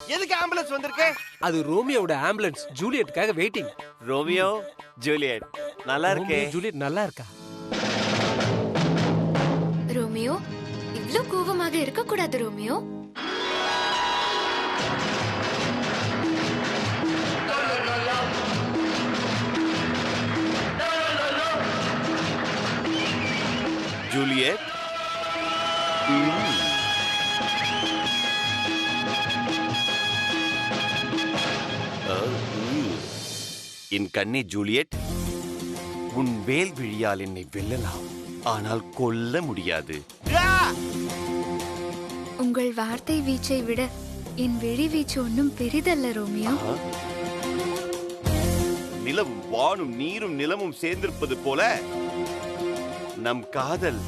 எதுக்கு ஆம்புலன்ஸ் வந்திருக்கு? அது ரோமியோட ஆம்புலன்ஸ், ஜூலியட்டுக்காக வெயிட்டிங். ரோமியோ ஜூலியட் நல்லா இருக்கே. ஜூலியட் நல்லா இருக்கா? ரோமியோ, இவ்ளோ கோவமாக இருக்க கூடாது ரோமியோ. ஜூலியட் என் கண்ணே ஜூலியட், உன் வேல் விழியால் என்னை வெல்லலாம், ஆனால் கொல்ல முடியாது. உங்கள் வார்த்தை வீச்சை விட என் விழி வீச்சு ஒன்றும் பெரிதல்ல ரோமியோ. நிலவும் வானும் நீரும் நிலமும் சேர்ந்திருப்பது போல நம் காதல்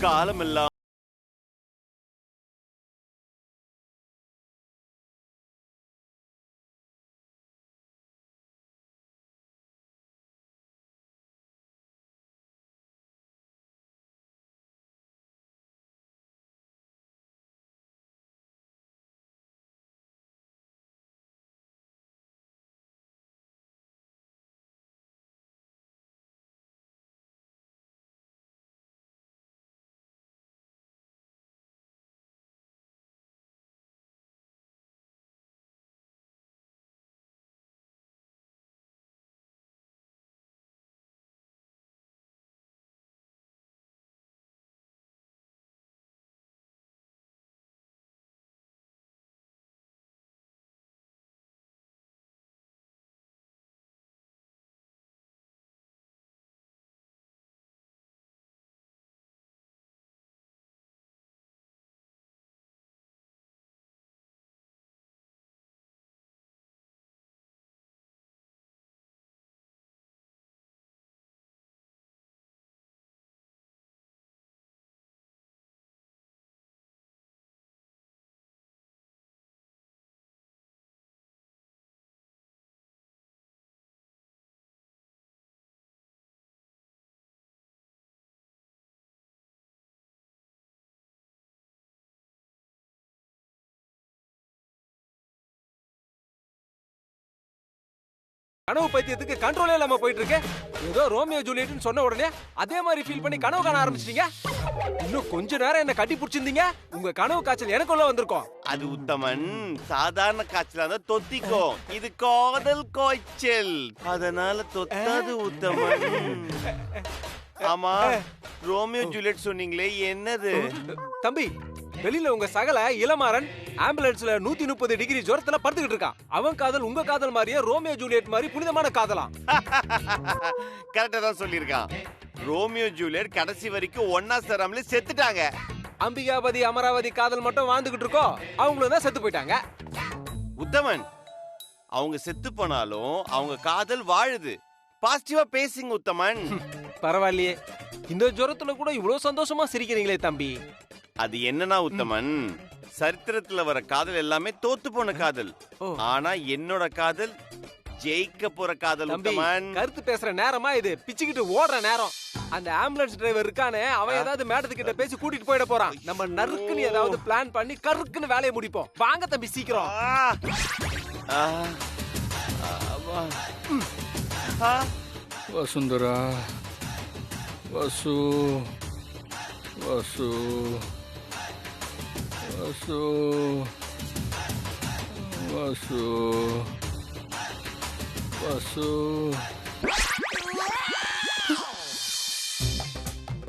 காலமெல்லாம் கனவு பைத்தியத்துக்கு கண்ட்ரோலே இல்லாம போயிட்டு இருக்கு. ஏதோ ரோமியோ ஜூலியட்னு சொன்ன உடனே அதே மாதிரி ஃபீல் பண்ணி கனவு காண ஆரம்பிச்சிட்டீங்க. இன்னும் கொஞ்ச நேரம் என்ன கட்டி பிடிச்சிருந்தீங்க, உங்க கனவு காய்ச்சல் எனக்குள்ள வந்திருக்கும். அது உத்தமன், சாதாரண காய்ச்சலா தான் தொத்திக்கும். இது காதல் காய்ச்சல், அதனால தொத்தாது உத்தமன். ஆமா, ரோமியோ ஜூலியட் சொன்னீங்களே, என்னது? தம்பி, வெளியில உங்க சகல இளமாறன் ஆம்புலன்ஸ்ல 130 டிகிரி ஜுரத்துல படுத்துக்கிட்டு இருக்கான். அவன் காதல் உங்க காதல் மாதிரியே ரோமியோ ஜூலியட் மாதிரி புனிதமான காதலாம். கரெக்டா தான் சொல்லியிருக்கான். ரோமியோ ஜூலியட் கடைசி வரைக்கும் ஒன்னா சேராமலே செத்துட்டாங்க. அம்பிகாபதி அமராவதி காதல் மட்டும் வாழ்ந்துகிட்டு இருக்கோம், அவங்களும் தான் செத்து போயிட்டாங்க. உத்தமன், அவங்க செத்து போனாலும் அவங்க காதல் வாழுது. பாசிட்டிவா பேசுங்க உத்தமன். பரவாயில்லையே, இந்த ஜுரத்துல கூட இவ்வளவு சந்தோஷமா சிரிக்கிறீங்களே தம்பி. அது என்னன்னா உத்தமன், சரித்திரத்துல வர காதல் எல்லாமே தோத்து போன காதல். ஆனா என்னோட காதல் ஜெயிக்க போற காதல் உத்தமன். கருத்து பேசுற நேரமா இது, பிச்சுக்கிட்டு ஓடுற நேரம். அந்த ஆம்புலன்ஸ் டிரைவர் இருக்கானே, அவன் ஏதாவது மேடத்துக்கிட்ட பேசி கூட்டிட்டு போயிட போறான். நம்ம நறுக்குன்னு ஏதாவது பிளான் பண்ணி கருக்குன்னு வேலையை முடிப்போம். வாங்க தம்பி சீக்கிரம். வசுந்தரா, வசு வசு வசு வசு வசு.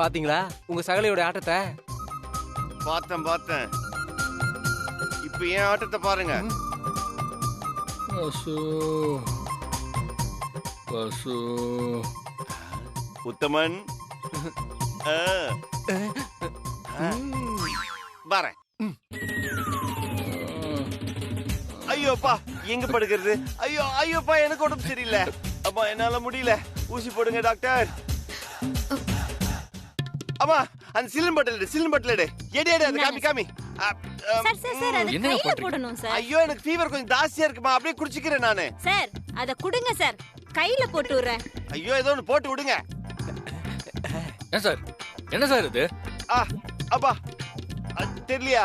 பாத்தீங்களா உங்க சகலையோட ஆட்டத்தை? பார்த்தேன். இப்ப ஏன் ஆட்டத்தை பாருங்க. வசு வசு. உத்தமன் வரேன். ஐயோப்பா, எங்க படுக்கிறது? ஐயோப்பா, எனக்கு உடம்பு சரியில்லை. அப்பா, என்னால முடியல. ஊசி போடுங்க டாக்டர். அம்மா, அந்த சிலின் பட்டல் எடு. எடு அது காமி. என்ன போடணும் சார்? ஐயோ, எனக்கு ஃபீவர் கொஞ்சம் ஜாஸ்தியா இருக்குமா, அப்படியே குடிச்சிக்கிறேன் நானு. சார், அத குடுங்க சார், கையில போட்டு விடுறேன். ஐயோ, ஏதோ ஒன்று போட்டு விடுங்க. என்ன சார் இது? அப்பா தெரியலையா,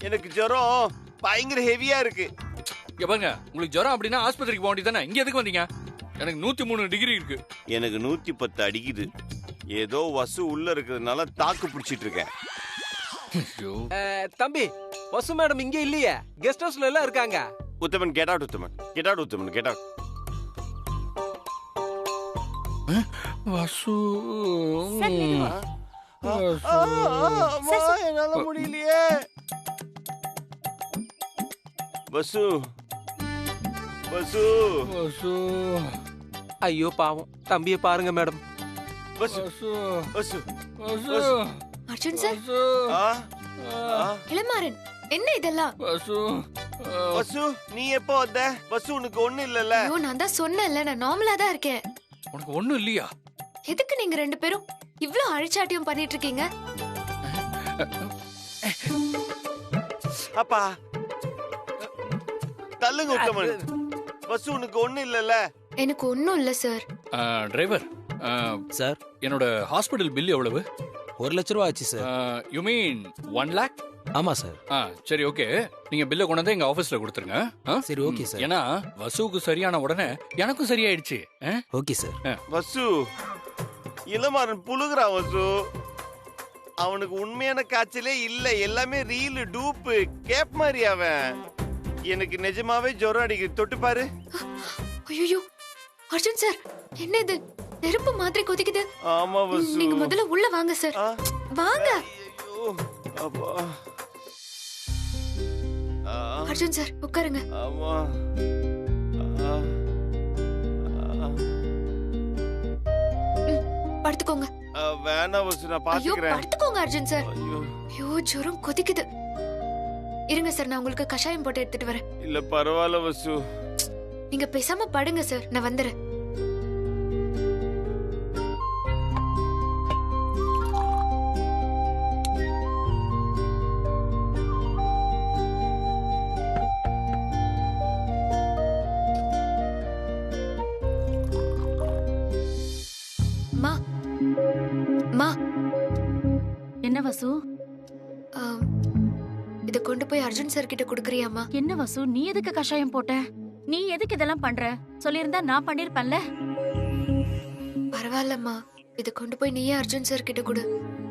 எனக்கு ஜுரம் பயங்கர ஹெவியா இருக்கு. இங்க பாருங்க, உங்களுக்கு ஜுரம் அப்படின்னா ஆஸ்பத்திரிக்கு போக வேண்டியதானே, இங்க எதுக்கு வந்தீங்க? எனக்கு 103 டிகிரி இருக்கு. எனக்கு 110 அடிக்குது. ஏதோ வசு உள்ள இருக்கிறதுனால தாக்கு பிடிச்சிட்டு இருக்கேன். ஐயோ. தம்பி, வசு மேடம் இங்க இல்லையே, கெஸ்ட் ஹவுஸ்ல எல்லாம் இருக்காங்க. உத்தமன் கெட் அவுட், உத்தமன் கெட் அவுட், உத்தமன் கெட் அவுட். வசு. சார், மெதுவா. என்னால முடியலையே. வசு வசு வசு. ஐயோ பாவம், தம்பியை பாருங்க மேடம். வசு வசு. வசு வசு. அர்ஜுன் சார், வசு. ஆ ஆ. இளமாறன், என்ன இதெல்லாம்? வசு. வசு நீ எப்போ வந்த? வசு உனக்கு ஒண்ணு இல்லல்ல? ஐயோ, நான் தான் சொன்னேன்ல, நான் நார்மலா தான் இருக்கேன். உனக்கு ஒண்ணும் இல்லையா? எதுக்கு நீங்க 2 பேரும் இவ்ளோ அழிச்சாட்டியம் பண்ணிட்டு இருக்கீங்க? அப்பா தள்ளுங்க உத்தமன். வசு உனக்கு ஒண்ணு இல்லல்ல? எனக்கு ஒண்ணும் இல்ல சார். டிரைவர் சார், என்னோட ஹாஸ்பிடல் பில் எவ்வளவு? 1 லட்ச ரூபா ஆச்சு சார். You mean 1 lakh? ஆமா சார். சரி, ஓகே. நீங்க பில்ல கொண்டு வந்து எங்க ஆபீஸ்ல கொடுத்துருங்க. சரி, ஓகே சார். ஏன்னா வசுவுக்கு சரியான உடனே எனக்கும் சரியாயிடுச்சு. Okay sir. வசு இளமாறன் புழுகுறான் வசு. அவனுக்கு உண்மையான காய்ச்சலே இல்ல, எல்லாமே ரீல் டூப்பு கேப் மாதிரி. அவன் எனக்கு நிஜமாவே ஜுரம் அடிக்குது, தொட்டு பாரு. ஐயோ அர்ஜுன் சார், என்ன இது? நெருப்பு மாதிரி கொதிக்குது. ஆமா வசு. நீங்க முதல்ல உள்ள வாங்க சார். ஆ. வாங்க. ஐயோ, அப்பா. ஆ, அர்ஜுன் சார், உட்காருங்க. ஆமா. ஆ, ஆ. படுத்துக்கோங்க. வேணாம் வசு, நான் ஐயோ, பாத்துக்கிறேன். படுத்துக்கோங்க அர்ஜுன் சார். ஐயோ ஐயோ, ஜுரம் கொதிக்குது. இருங்க சார், நான் உங்களுக்கு கஷாயம் போட்டு எடுத்துட்டு வரேன். இல்ல பரவாயில்ல வசு. நீங்க பேசாம படுங்க சார், நான் வந்துறேன். மா மா, என்ன வசு? இத கொண்டு போய் அர்ஜுன் சார் கிட்ட குடுக்கறியாமா? என்ன வசு, நீ எதுக்கு கஷாயம் போட்ட? நீ எதுக்கு இதெல்லாம் பண்ற? சொல்லியிருந்தா நான் பண்ணிருப்பேன்ல. பரவாயில்லம்மா, இத கொண்டு போய் நீயே அர்ஜுன் சார் கிட்ட கொடு.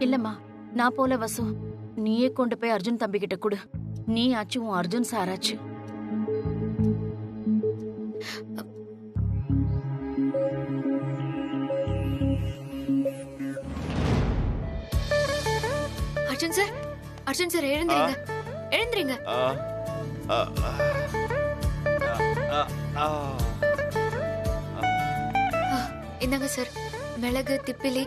இல்லம்மா, நான் போல வசு. நீயே கொண்டு போய் அர்ஜுன் தம்பி கிட்ட கொடு. நீ ஆச்சு, உன் அர்ஜுன் சாராச்சு. அர்ஜுன் சார், அர்ஜுன் சார், எழுந்திரீங்க, எழுந்திரீங்க. ஆ, ஆ, ஆ. ஆ, ஆ. இந்தாங்க சார், மிளகு, திப்பிலி,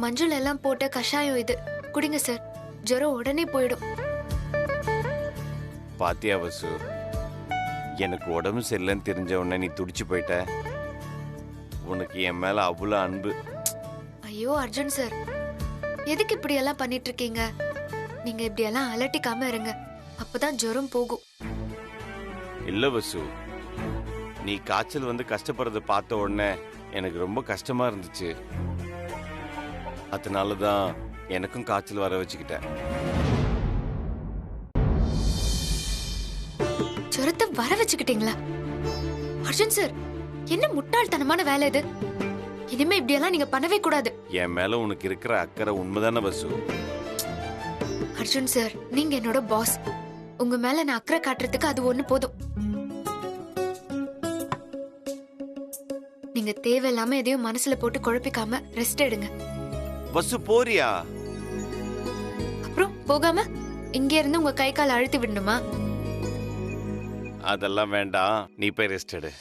மஞ்சள் எல்லாம் போட்ட கஷாயம் இது. குடிங்க சார், ஜுரம் உடனே போயிடும். பாத்தியா வசு, எனக்கு உடம்பு சரியில்லைன்னு தெரிஞ்ச உடனே நீ துடிச்சு போயிட்ட. உனக்கு என் மேல அவ்வளவு அன்பு. ஐயோ அர்ஜுன் சார், எதுக்கு இப்படி எல்லாம் பண்ணிட்டு இருக்கீங்க? நீங்க இப்படி எல்லாம் அலட்டிக்காம இருங்க, அப்பதான் ஜுரம் போகும். இல்ல வசு, நீ காய்ச்சல் வந்து கஷ்டப்படுறத பார்த்த உடனே எனக்கு ரொம்ப கஷ்டமா இருந்துச்சு. அதனாலதான் எனக்கும் காய்ச்சல் வர வச்சுக்கிட்டேன். ஜுரத்தை வர வச்சுக்கிட்டீங்களா? அர்ஜுன் சார், என்ன முட்டாள்தனமான வேலை இது? இனிமே இப்படி எல்லாம் நீங்க பண்ணவே கூடாது. என் மேல உனக்கு இருக்கிற அக்கறை உண்மைதானே வசு? அர்ஜுன் சார், நீங்க என்னோட பாஸ். உங்க மேல நான் அக்கறை காட்டுறதுக்கு அது ஒண்ணு போதும். நீங்க தேவையில்லாம எதையும் மனசுல போட்டு குழப்பிக்காம ரெஸ்ட் எடுங்க. வசு போறியா? அப்புறம் போகாம இங்க இருந்து உங்க கை கால் அழுத்தி விடணுமா? அதெல்லாம் வேண்டாம், நீ போய் ரெஸ்ட் எடு.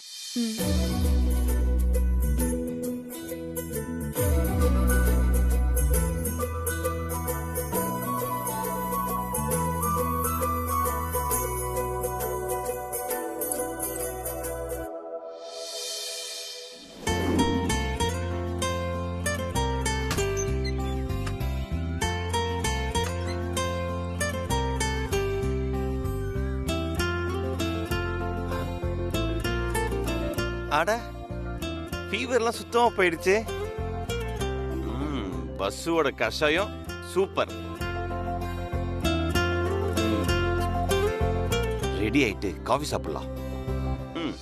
அட, ஃபீவர்லாம் சுத்தமா போயிடுச்சு. பஸ்ஸோட கஷாயம் சூப்பர். ரெடி ஆயிட்டு காஃபி சாப்பிடலாம். ம்.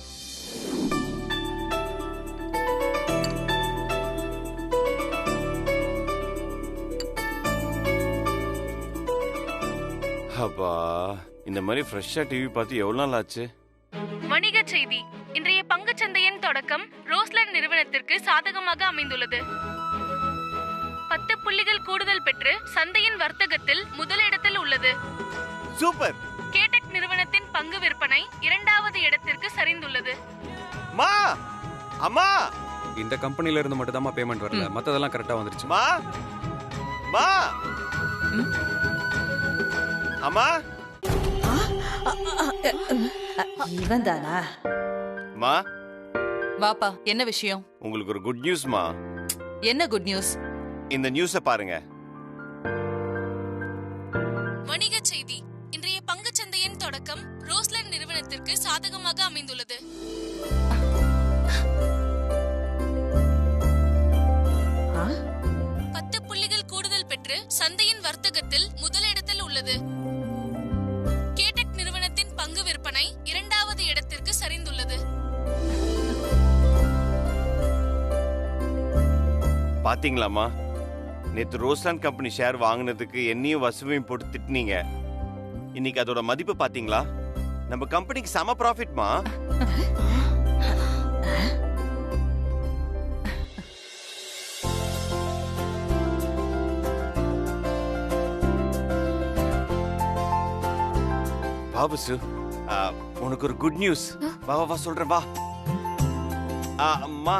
அப்பா, இந்த மாதிரி ஃப்ரெஷ்ஷா டிவி பார்த்து எவ்வளவு நாள் ஆச்சு? வணிக செய்தி. இன்றைய பங்குச்சந்தையின் தொடக்கம் ரோஸ்லேண்ட் நிறுவனத்திற்கு சாதகமாக அமைந்துள்ளது. 10 புள்ளிகள் கூடுதல் பெற்று சந்தையின் வர்த்தகத்தில் முதலிடத்தில் உள்ளது. சூப்பர். கேடெக் நிறுவனத்தின் பங்கு விற்பனை 2வது இடத்திற்கு சரிந்துள்ளது. மா, அம்மா, இந்த கம்பெனில இருந்து மட்டும் தான் பேமெண்ட் வரல, மத்ததெல்லாம் கரெக்டா வந்துருச்சு. மா, மா, அம்மா, இவன் தானா? மா, வாப்பா, என்ன விஷயம்? உங்களுக்கு ஒரு குட் நியூஸ்மா. என்ன குட் நியூஸ்? இந்த நியூஸை பாருங்க. வணிக செய்தி. இன்றைய பங்குச்சந்தையின் தொடக்கம் ரோஸ்லேண்ட் நிறுவனத்திற்கு சாதகமாக அமைந்துள்ளது. ஆ? 10 புள்ளிகள் கூடுதல் பெற்று சந்தையின் வர்த்தகத்தில் முதலிடத்தில் உள்ளது. கேடெக் நிறுவனத்தின் பங்கு விற்பனை 2வது இடத்திற்கு சரிந்துள்ளது. பாத்தீங்களாமா, நேத்து ரோஸ்லேண்ட் கம்பெனி ஷேர் வாங்கினதுக்கு என்னையும் வசுவையும் போட்டு திட்டினீங்க. இன்னைக்கு அதோட மதிப்பு பாத்தீங்களா? நம்ம கம்பெனிக்கு செம ப்ராஃபிட்மா. வா வசு, உனக்கு ஒரு குட் நியூஸ். வா வா வா, சொல்றேன் வா. அம்மா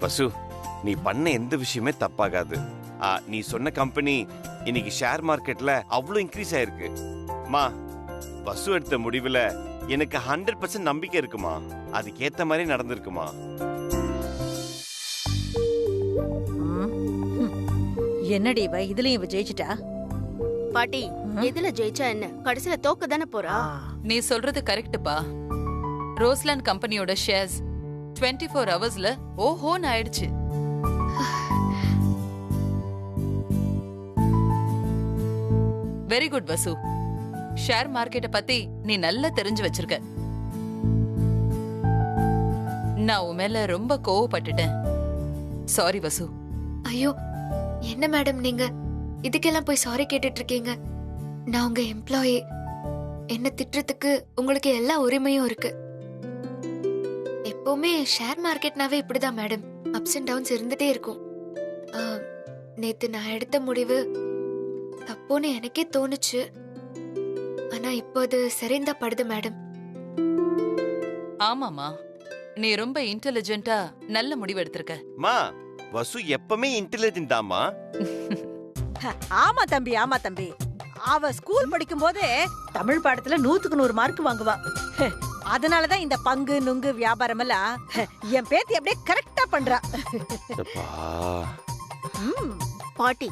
வசு, நீ பண்ண எந்த விஷயமே தப்பாகாது. நீ சொன்ன கம்பெனி இன்னைக்கு ஷேர் மார்க்கெட்ல அவ்வளவு இன்க்ரீஸ் ஆயிருக்கு. மா, வசு எடுத்த முடிவுல எனக்கு 100% நம்பிக்கை இருக்குமா. அதுக்கேத்த மாதிரி நடந்திருக்குமா. என்னடி இவ இதுலயும் இவ ஜெயிச்சிட்டா? பாட்டி, எதுல ஜெயிச்சா என்ன, கடைசில தோக்க தானே போறா. நீ சொல்றது கரெக்ட்டுப்பா. ரோஸ்லேண்ட் கம்பெனியோட ஷேர்ஸ் 24 ஹவர்ஸ்ல ஓஹோன்னு ஆயிடுச்சு. வெரி குட் வசு. ஷேர் மார்க்கெட்டை பத்தி நீ நல்லா தெரிஞ்சு வச்சிருக்க. நான் உன் மேல ரொம்ப கோவப்பட்டுட்டேன். சாரி வசு. ஐயோ, என்ன மேடம் நீங்க இதுக்கெல்லாம் போய் சாரி கேட்டுட்டு இருக்கீங்க? நான் உங்க எம்ப்ளாயி. என்ன திட்டுறதுக்கு உங்களுக்கு எல்லா உரிமையும் இருக்கு. எப்பவுமே ஷேர் மார்க்கெட்னாவே இப்படிதான் மேடம், அப்ஸ் அண்ட் டவுன்ஸ் இருந்துட்டே இருக்கும். நேத்து நான் எடுத்த முடிவு தப்போன்னு எனக்கே தோணுச்சு. ஆனா இப்போ அது சரிந்தா படுது மேடம். ஆமாமா, நீ ரொம்ப இன்டெலிஜென்ட்டா நல்ல முடிவு எடுத்திருக்க. மா, வசு எப்பவுமே இன்டெலிஜென்ட் தாமா. ஆமா தம்பி, ஆமா தம்பி. அவ ஸ்கூல் படிக்கும் போதே தமிழ் பாடத்துல 100க்கு 100 மார்க் வாங்குவா. அதனாலதான் இந்த பங்கு நுங்கு வியாபாரம் எல்லாம் என் பேத்தி அப்படியே கரெக்டா பண்றா. பாட்டி,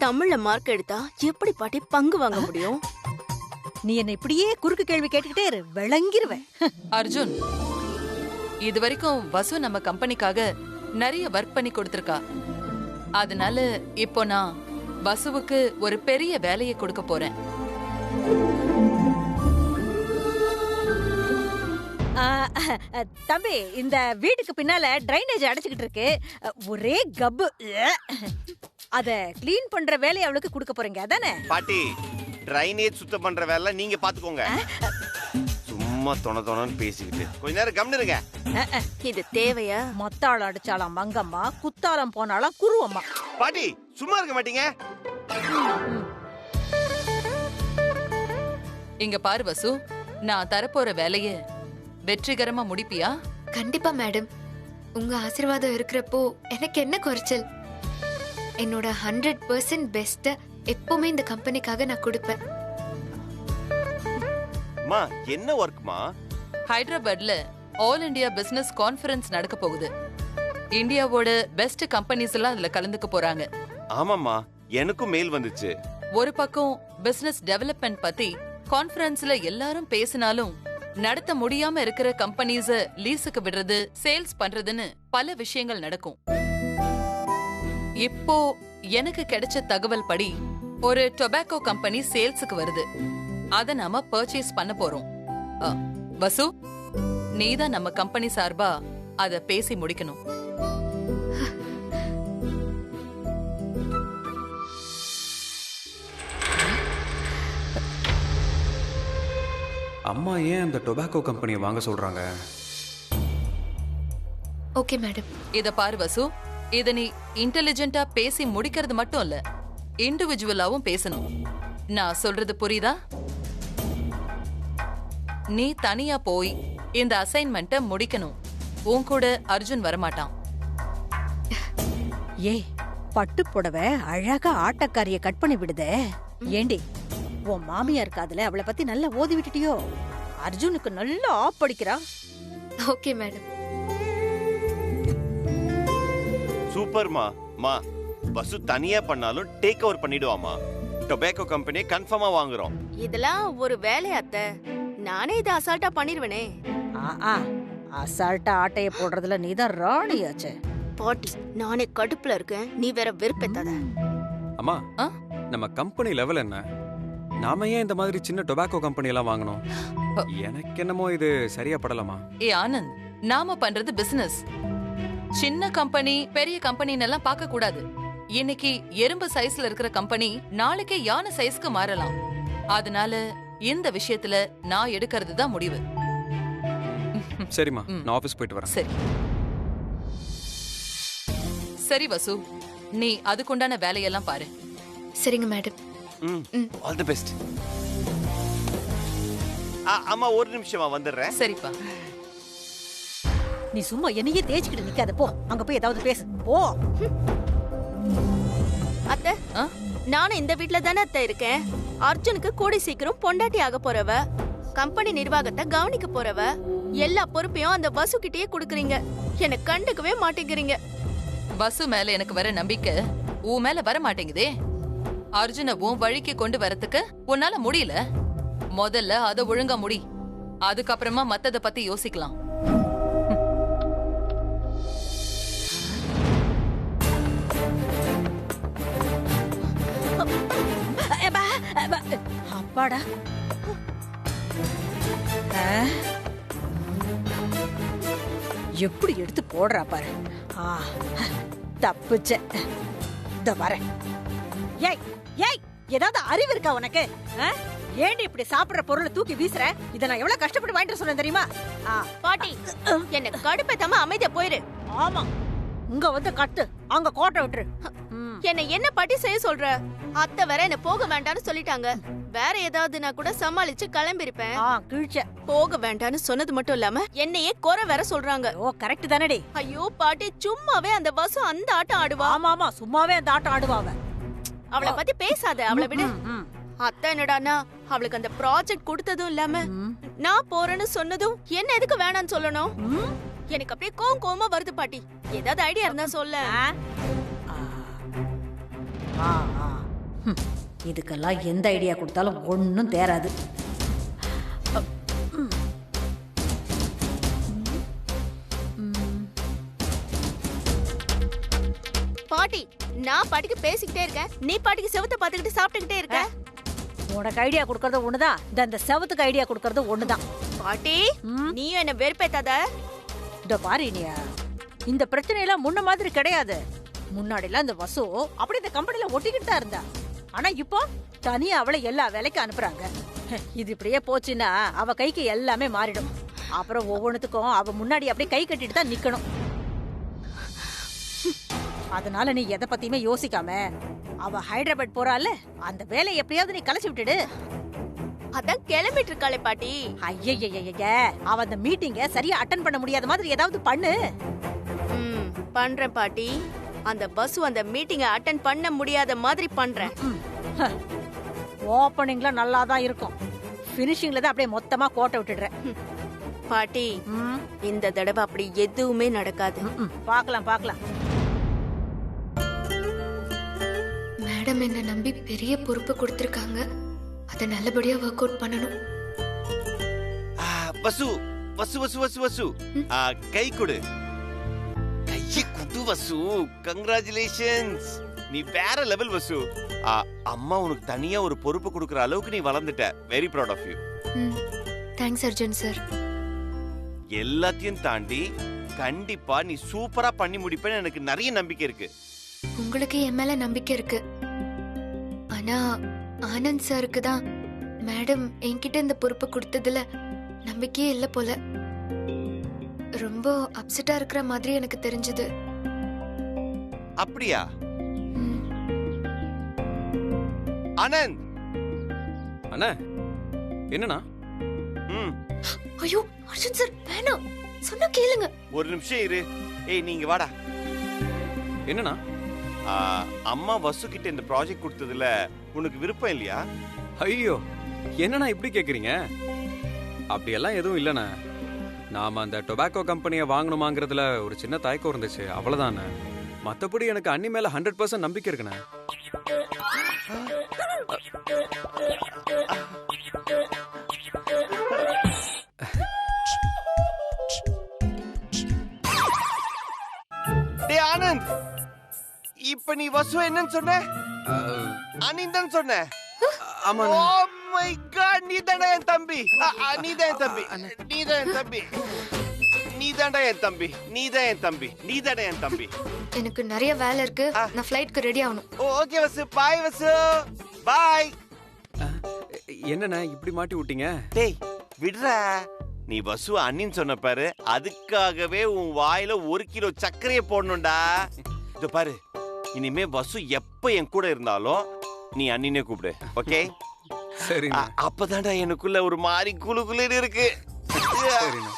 தமிழ்ல மார்க் எடுத்தா எப்படி பாட்டி பங்கு வாங்க முடியும்? நீ என்ன இப்படியே குறுக்கு கேள்வி கேட்டுக்கிட்டே இரு, விளங்கிருவேன். அர்ஜுன், இது வரைக்கும் வசு நம்ம கம்பெனிக்காக நிறைய ஒர்க் பண்ணி கொடுத்திருக்கா. அதனால இப்போ நான் வசுவுக்கு ஒரு பெரிய வேலையை கொடுக்க போறேன். தம்பி, இந்த வீட்டுக்கு பின்னால டிரைனேஜ் அடைச்சுக்கிட்டு இருக்கு, ஒரே கப்பு. அத கிளீன் பண்ற வேலையை அவளுக்கு கொடுக்க போறீங்க அதானே? பாட்டி, டிரைனேஜ் சுத்தம் பண்ற வேலை நீங்க பாத்துக்கோங்க. சும்மா தொணன்னு பேசிக்கிட்டு கொஞ்ச நேரம் கம்னிருங்க. இது தேவையா? மத்தாளம் அடிச்சாலாம் மங்கம்மா, குத்தாலம் போனாலாம் குருவம்மா. பாட்டி, சும்மா இருக்க மாட்டீங்க. இங்க பாரு வசு, நான் தரப்போற வேலைய வெற்றிகரமா முடிப்பியா? கண்டிப்பா மேடம். உங்க ஆசீர்வாதம் இருக்கிறப்போ எனக்கு என்ன குறைச்சல். என்னோட 100% பெஸ்ட எப்பவுமே இந்த கம்பெனிக்காக நான் கொடுப்பேன். மா, என்ன வர்க்மா? ஹைதராபாத்ல ஆல் இந்தியா பிசினஸ் கான்ஃபரன்ஸ் நடக்க போகுது. இந்தியாவோட பெஸ்ட் கம்பெனிஸ் எல்லாம் அதுல கலந்துக்க போறாங்க. ஆமாமா, எனக்கும் மெயில் வந்துச்சு. ஒரு பக்கம் பிசினஸ் டெவலப்மெண்ட் பத்தி கான்ஃபரன்ஸ்ல எல்லாரும் பேசினாலும் நடத்த முடியாம இருக்கிற கம்பெனிஸ லீஸுக்கு விடுறது, சேல்ஸ் பண்றதுன்னு பல விஷயங்கள் நடக்கும். இப்போ எனக்கு கிடைச்ச தகவல் படி ஒரு டொபாக்கோ கம்பெனி சேல்ஸுக்கு வருது. அத நாம பர்ச்சேஸ் பண்ண போறோம். வசு, நீதான் நம்ம கம்பெனி சார்பா அத பேசி முடிக்கணும். அம்மா ஏன் அந்த டொபாக்கோ கம்பெனியை வாங்க சொல்றாங்க? Okay madam. இத பாரு வசு, இத நீ இன்டெலிஜென்ட்டா பேசி முடிக்கிறது மட்டும் இல்ல, இண்டிவிஜுவலாவும் பேசணும். நான் சொல்றது புரியுதா? நீ தனியா போய் இந்த அசைன்மெண்ட்ட முடிக்கணும். உன் கூட அர்ஜுன் வரமாட்டான். ஏய், பட்டு புடவை அழகா ஆட்டக்காரிய கட் பண்ணி விடுதே. ஏண்டி, உன் மாமியார் காதுல அவளை பத்தி நல்லா ஓதி விட்டுட்டியோ? அர்ஜுனுக்கு நல்லா ஆப் படிக்கிறா. Okay madam. சூப்பர்மா. மா, வசு தனியா பண்ணாலும் டேக் ஓவர் பண்ணிடுவாமா. டொபாக்கோ கம்பெனியை கன்ஃபார்மா வாங்குறோம். இதெல்லாம் ஒரு வேலையாத்த, நானே இதை அசால்ட்டா பண்ணிருவேனே. அசால்ட்டா ஆட்டைய போடுறதுல நீதான் ராணியாச்சே. பாட்டி, நானே கடுப்புல இருக்கேன், நீ வேற வெறுப்பேத்தாத. அம்மா, நம்ம கம்பெனி லெவல் என்ன? நாம ஏன் இந்த மாதிரி சின்ன டொபாக்கோ கம்பெனி எல்லாம் வாங்கணும்? எனக்கு என்னமோ இது சரியா படலாமா? ஏ ஆனந்த், நாம பண்றது பிசினஸ். சின்ன கம்பெனி பெரிய கம்பெனின்னு எல்லாம் பார்க்க கூடாது. இன்னைக்கு எறும்பு சைஸ்ல இருக்கிற கம்பெனி நாளைக்கே யானை சைஸ்க்கு மாறலாம். அதனால இந்த விஷயத்துல நான் எடுக்கிறது தான் முடிவு. சரிம்மா, நான் ஆபீஸ் போயிட்டு வரேன். சரி சரி வசு, நீ அதுக்குண்டான வேலையெல்லாம் பாரு. சரிங்க மேடம். All the best. அம்மா ஒரு நிமிஷமா வந்துடுறேன். சரிப்பா. நீ சும்மா என்னையே தேய்ச்சிக்கிட்டு நிக்காத, போ அங்க போய் ஏதாவது பேசு, போ. அத்தை, நானும் இந்த வீட்ல தானே அத்தை இருக்கேன். அர்ஜுனுக்கு கூடி சீக்கிரம் பொண்டாட்டி ஆக போறவ, கம்பெனி நிர்வாகத்தை கவனிக்க போறவ, எல்லா பொறுப்பையும் அந்த வசு கிட்டயே குடுக்குறீங்க. என்ன கண்டுக்கவே மாட்டேங்கிறீங்க. வசு மேல எனக்கு வர நம்பிக்கை உன் மேல வர மாட்டேங்குதே. அர்ஜுன உன் வழிக்கு கொண்டு வரதுக்கு உன்னால முடியல. முதல்ல அத ஒழுங்கா முடி, அதுக்கப்புறமா மத்தத பத்தி யோசிக்கலாம். அப்பாடா, எப்படி எடுத்து போடுறா பாரு. தப்புச்ச. வரேன். ஏய் ஏய், ஏதாவது அறிவு இருக்கா உனக்கு? ஏண்டி இப்படி சாப்பிடுற பொருளை தூக்கி வீசுற? இத நான் எவ்வளவு கஷ்டப்பட்டு வாங்கிட்டு சொன்னேன் தெரியுமா? பாட்டி, என்ன கடுப்பேத்தாம அமைதியா போயிரு. ஆமா, இங்க வந்து கட்டு, அங்க கோட்டை விட்டுரு. என்ன பாட்டி செய்ய சொல்ற? அத்தை வேற என்ன போக வேண்டாம்னு சொல்லிட்டாங்க. வேற ஏதாவது நான் கூட சமாளிச்சு கிளம்பிருப்பேன். போக வேண்டாம்னு சொன்னது மட்டும் இல்லாம என்னையே குறை வேற சொல்றாங்க. ஓ, கரெக்ட் தானடி? ஐயோ பாட்டி, சும்மாவே அந்த வசு அந்த ஆட்டம் ஆடுவா. ஆமா, சும்மாவே அந்த ஆட்டம் ஆடுவா. அவளை பத்தி பேசாத, அவளை விடு. அத்தை என்னடானா அவளுக்கு அந்த ப்ராஜெக்ட் கொடுத்ததும் இல்லாம நான் போறேன்னு சொன்னதும் என்ன எதுக்கு வேணான்னு சொல்லணும்? எனக்கு அப்படியே கோவமா வருது பாட்டி. ஏதாவது ஐடியா இருந்தா சொல்ல. இதுக்கெல்லாம் எந்த ஐடியா கொடுத்தாலும் ஒன்னும் தேராது. பாட்டி, நான் பாட்டிக்கு பேசிக்கிட்டே இருக்கேன், நீ பாட்டிக்கு செவத்தை பார்த்துக்கிட்டு சாப்பிட்டுக்கிட்டே இருக்க. உனக்கு ஐடியா கொடுக்கறது ஒண்ணுதான், இந்த செவத்துக்கு ஐடியா கொடுக்கறது ஒண்ணுதான். பாட்டி, நீயும் என்ன வெறுப்பேத்தாத. இந்த பாரு இனியா, இந்த பிரச்சனையெல்லாம் முன்ன மாதிரி கிடையாது. முன்னாடி எல்லாம் இந்த வசு அப்படி இந்த கம்பெனில ஒட்டிக்கிட்டு தான் இருந்தா. ஆனா இப்போ தனியா அவளை எல்லா வேலைக்கும் அனுப்புறாங்க. இது இப்படியே போச்சுன்னா அவ கைக்கு எல்லாமே மாறிடும். அப்புறம் ஒவ்வொன்றுத்துக்கும் அவ முன்னாடி அப்படியே கை கட்டிட்டு தான் நிக்கணும். அதனால நீ எதை பத்தியுமே யோசிக்காம அவ ஹைதராபாத் போறால, அந்த வேலையை எப்படியாவது நீ கலைச்சு விட்டுடு. அதான் கிளம்பிட்டு இருக்காளே பாட்டி. ஐயய்ய, அவ அந்த மீட்டிங்க சரியா அட்டெண்ட் பண்ண முடியாத மாதிரி ஏதாவது பண்ணு. பண்றேன் பாட்டி. அந்த பஸ் அந்த மீட்டிங்கை அட்டெண்ட் பண்ண முடியாத மாதிரி பண்றேன். ஓபனிங்ல நல்லா தான் இருக்கும், ஃபினிஷிங்ல தான் அப்படியே மொத்தமா கோட்டை விட்டுடுறேன். பாட்டி, இந்த தடவை அப்படி எதுவுமே நடக்காது. பார்க்கலாம். மேடம் என்ன நம்பி பெரிய பொறுப்பு கொடுத்திருக்காங்க, அதை நல்லபடியா ஒர்க் அவுட் பண்ணணும். வசு வசு வசு வசு வசு, கை கொடு. கையை குடு வசு. கங்க்ராச்சுலேஷன்ஸ், நீ வேற லெவல் வசு. அம்மா உனக்கு தனியா ஒரு பொறுப்பு கொடுக்குற அளவுக்கு நீ வளர்ந்துட்ட. Very proud of you. Thanks Arjun sir. எல்லாத்தையும் தாண்டி கண்டிப்பா நீ சூப்பரா பண்ணி முடிப்பேன்னு எனக்கு நிறைய நம்பிக்கை இருக்கு. உங்களுக்கு என் மேல நம்பிக்கை இருக்கு. ஆனா ஆனந்த் சாருக்கு தான் மேடம் என்கிட்ட இந்த பொறுப்பை கொடுத்ததுல நம்பிக்கையே இல்ல போல. ரொம்ப அப்செட்டா இருக்கிற மாதிரி எனக்கு தெரிஞ்சது. அப்படியா? ஆனந்த் அண்ணா என்னண்ணா? ஐயோ அர்ஜுன் சார் வேணாம், சொன்னா கேளுங்க. ஒரு நிமிஷம் இரு. ஏய் நீங்க வாடா. என்னண்ணா? அம்மா வசு கிட்ட இந்த ப்ராஜெக்ட் கொடுத்ததுல உனக்கு விருப்பம் இல்லையா? ஐயோ என்னண்ணா இப்படி கேக்குறீங்க? அப்படியெல்லாம் எதுவும் இல்லைண்ணா. நாம அந்த டொபாக்கோ கம்பெனியை வாங்கணுமாங்கிறதுல ஒரு சின்ன தயக்கம் இருந்துச்சு, அவ்வளவுதாண்ணே. மத்தபடி எனக்கு அண்ணி மேல 100% நம்பிக்கை இருக்குண்ணே. டேய் ஆனந்த், இப்ப நீ வசு என்னன்னு சொன்ன? அனிந்தன் சொன்ன? ஆமா. ஓ மை காட், நீ தானே என் தம்பி. நீ தான் என் தம்பி. நீ தான் என் தம்பி. நீ தான்டா என் தம்பி. நீ தான் என் தம்பி. நீ தானே என் தம்பி. எனக்கு நிறைய வேலை இருக்கு, நான் ஃளைட்க்கு ரெடி ஆகணும். ஓகே வசு, பாய் வசு, பாய். என்னண்ணா இப்படி மாட்டி விட்டீங்க? டேய் விடுறா. நீ வசு அண்ணின்னு சொன்ன பாரு, அதுக்காகவே உன் வாயில 1 கிலோ சர்க்கரையை போடணும்டா. இதோ பாரு, இனிமே வசு எப்ப என் கூட இருந்தாலும் நீ அண்ணினே கூப்பிடு, ஓகே? சரி. அப்பதான்டா எனக்குள்ள ஒரு மாதிரி குளு குளுன்னு இருக்கு. சரிண்ணா.